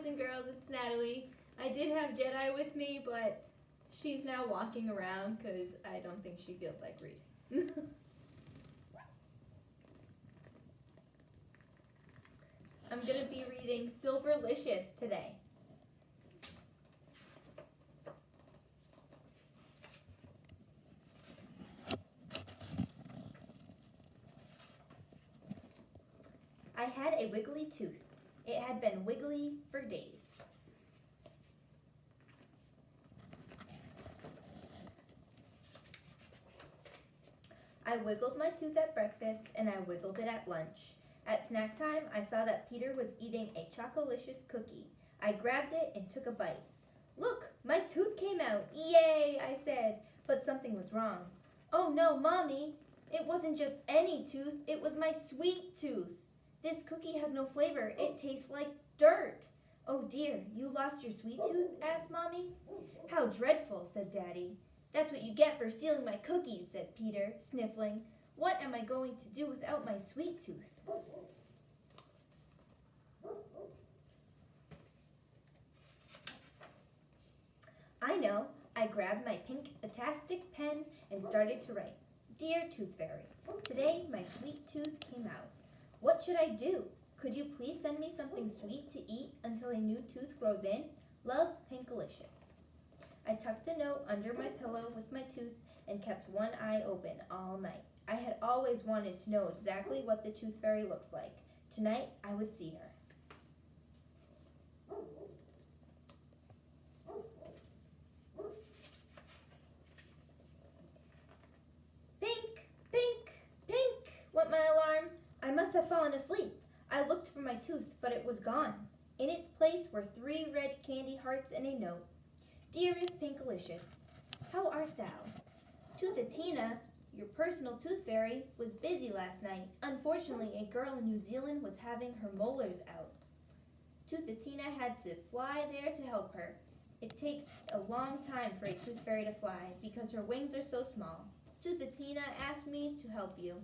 boys and girls, it's Natalie. I did have Jedi with me, but she's now walking around because I don't think she feels like reading. I'm going to be reading Silverlicious today. I had a wiggly tooth. It had been wiggly for days. I wiggled my tooth at breakfast and I wiggled it at lunch. At snack time, I saw that Peter was eating a Chocolicious cookie. I grabbed it and took a bite. Look, my tooth came out. Yay, I said, but something was wrong. Oh no, Mommy, it wasn't just any tooth, it was my sweet tooth. This cookie has no flavor. It tastes like dirt. Oh dear, you lost your sweet tooth? Asked Mommy. How dreadful, said Daddy. That's what you get for stealing my cookies, said Peter, sniffling. What am I going to do without my sweet tooth? I know. I grabbed my pink Fantastic pen and started to write. Dear Tooth Fairy, today my sweet tooth came out. What should I do? Could you please send me something sweet to eat until a new tooth grows in? Love, Pinkalicious. I tucked the note under my pillow with my tooth and kept one eye open all night. I had always wanted to know exactly what the Tooth Fairy looks like. Tonight, I would see her. Pink, pink, pink, went my alarm. I must have fallen asleep. I looked for my tooth, but it was gone. In its place were 3 red candy hearts and a note. Dearest Pinkalicious, how art thou? Toothatina, your personal tooth fairy, was busy last night. Unfortunately, a girl in New Zealand was having her molars out. Toothatina had to fly there to help her. It takes a long time for a tooth fairy to fly because her wings are so small. Toothatina asked me to help you.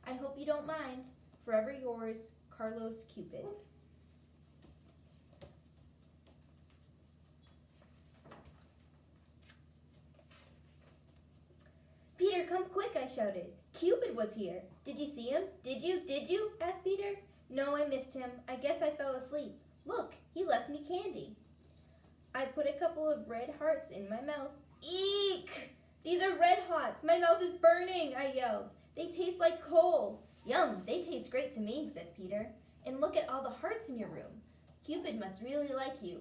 I hope you don't mind. Forever yours, Carlos Cupid. Peter, come quick, I shouted. Cupid was here. Did you see him? Did you? Asked Peter. No, I missed him. I guess I fell asleep. Look, he left me candy. I put a couple of red hearts in my mouth. Eek! These are red hots. My mouth is burning, I yelled. They taste like coal. Yum, they taste great to me, said Peter. And look at all the hearts in your room. Cupid must really like you.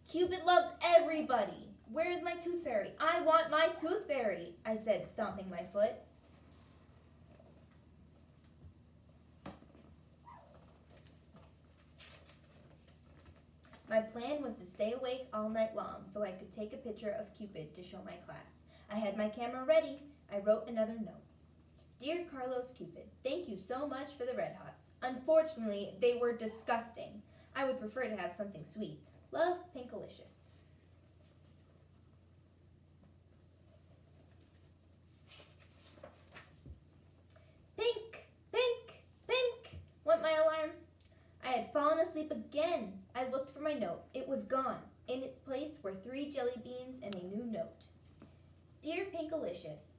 Cupid loves everybody. Where is my tooth fairy? I want my tooth fairy, I said, stomping my foot. My plan was to stay awake all night long so I could take a picture of Cupid to show my class. I had my camera ready. I wrote another note. Dear Carlos Cupid, thank you so much for the red hots. Unfortunately, they were disgusting. I would prefer to have something sweet. Love, Pinkalicious. Pink, pink, pink, went my alarm. I had fallen asleep again. I looked for my note. It was gone. In its place were 3 jelly beans and a new note. Dear Pinkalicious,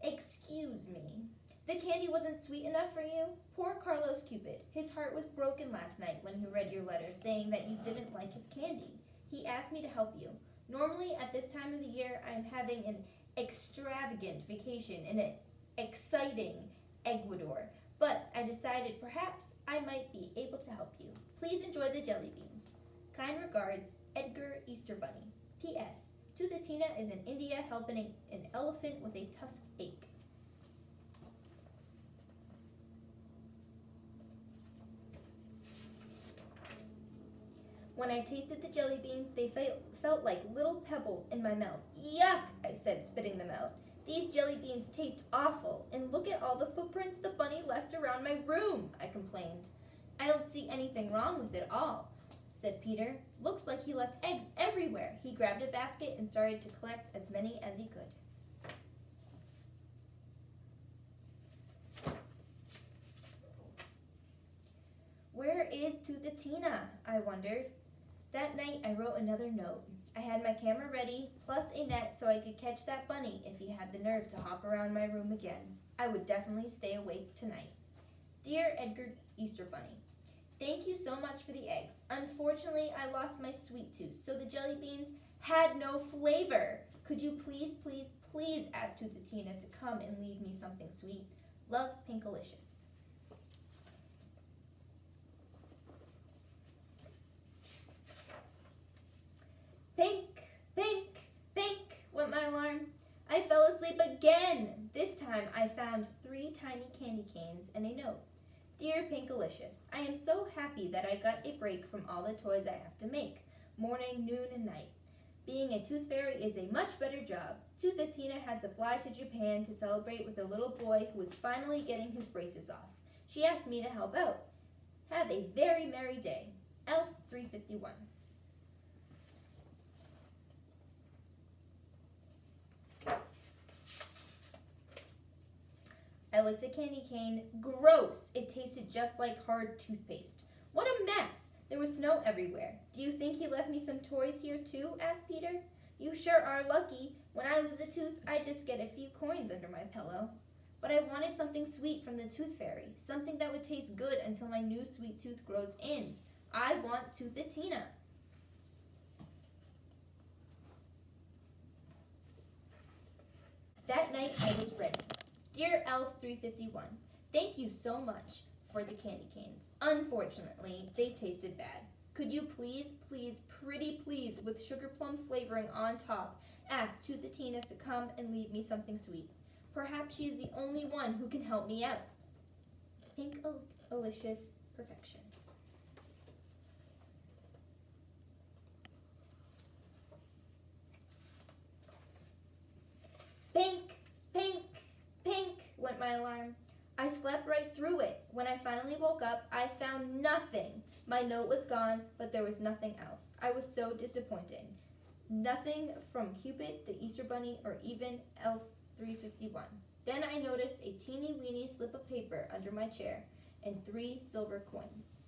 excuse me. The candy wasn't sweet enough for you? Poor Carlos Cupid. His heart was broken last night when he read your letter saying that you didn't like his candy. He asked me to help you. Normally, at this time of the year, I am having an extravagant vacation in an exciting Ecuador, but I decided perhaps I might be able to help you. Please enjoy the jelly beans. Kind regards, Edgar Easter Bunny. P.S. Toothatina is in India helping an elephant with a tusk ache. When I tasted the jelly beans, they felt like little pebbles in my mouth. Yuck, I said, spitting them out. These jelly beans taste awful, and look at all the footprints the bunny left around my room, I complained. I don't see anything wrong with it all, said Peter. Looks like he left eggs everywhere. He grabbed a basket and started to collect as many as he could. Where is Toothatina? I wondered. That night, I wrote another note. I had my camera ready, plus a net so I could catch that bunny if he had the nerve to hop around my room again. I would definitely stay awake tonight. Dear Edgar Easter Bunny, thank you so much for the eggs. Unfortunately, I lost my sweet tooth, so the jelly beans had no flavor. Could you please, please, please ask Tina to come and leave me something sweet? Love, Pinkalicious. Pink, pink, pink, went my alarm. I fell asleep again. This time I found 3 tiny candy canes and a note. Dear Pinkalicious, I am so happy that I got a break from all the toys I have to make, morning, noon, and night. Being a tooth fairy is a much better job. Tina had to fly to Japan to celebrate with a little boy who was finally getting his braces off. She asked me to help out. Have a very merry day. Elf 351. I licked a candy cane. Gross! It tasted just like hard toothpaste. What a mess! There was snow everywhere. Do you think he left me some toys here too? Asked Peter. You sure are lucky. When I lose a tooth, I just get a few coins under my pillow. But I wanted something sweet from the tooth fairy, something that would taste good until my new sweet tooth grows in. I want Tina. That night I was ready. Dear Elf 351, thank you so much for the candy canes. Unfortunately, they tasted bad. Could you please, please, pretty please, with sugar plum flavoring on top, ask Tina to come and leave me something sweet? Perhaps she is the only one who can help me out. Pinkalicious Perfection. Pink, pink, pink, went my alarm. I slept right through it. When I finally woke up, I found nothing. My note was gone, but there was nothing else. I was so disappointed. Nothing from Cupid, the Easter Bunny, or even Elf 351. Then I noticed a teeny-weeny slip of paper under my chair and 3 silver coins.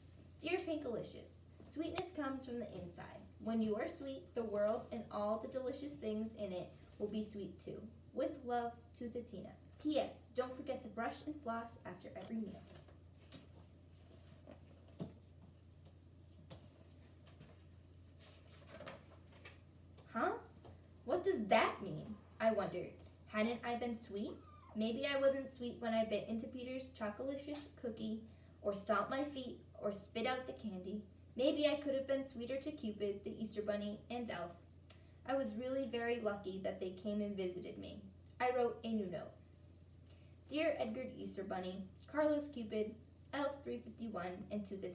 Dear Pinkalicious, sweetness comes from the inside. When you are sweet, the world and all the delicious things in it will be sweet too. With love, Tina. P.S. Don't forget to brush and floss after every meal. Huh? What does that mean? I wondered. Hadn't I been sweet? Maybe I wasn't sweet when I bit into Peter's Chocolicious cookie, or stomped my feet, or spit out the candy. Maybe I could have been sweeter to Cupid, the Easter Bunny, and Elf. I was really very lucky that they came and visited me. I wrote a new note. Dear Edgar Easter Bunny, Carlos Cupid, Elf 351, and Tina.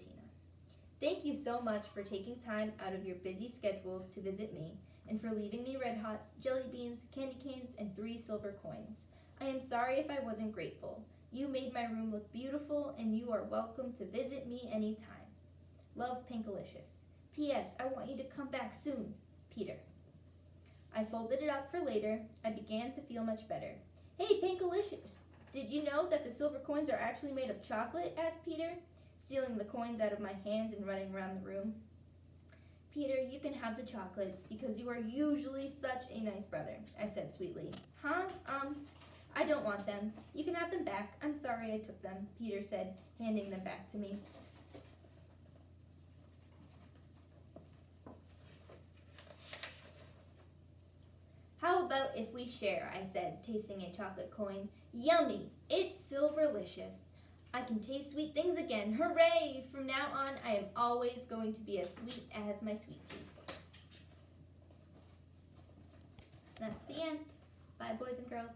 Thank you so much for taking time out of your busy schedules to visit me, and for leaving me Red Hots, jelly beans, candy canes, and 3 silver coins. I am sorry if I wasn't grateful. You made my room look beautiful, and you are welcome to visit me anytime. Love, Pinkalicious. P.S. I want you to come back soon. Peter. I folded it up for later. I began to feel much better. Hey, Pinkalicious, did you know that the silver coins are actually made of chocolate? Asked Peter, stealing the coins out of my hands and running around the room. Peter, you can have the chocolates because you are usually such a nice brother, I said sweetly. Huh? I don't want them. You can have them back. I'm sorry I took them, Peter said, handing them back to me. How about if we share, I said, tasting a chocolate coin. Yummy! It's Silverlicious. I can taste sweet things again. Hooray! From now on, I am always going to be as sweet as my sweet tooth. That's the end. Bye, boys and girls.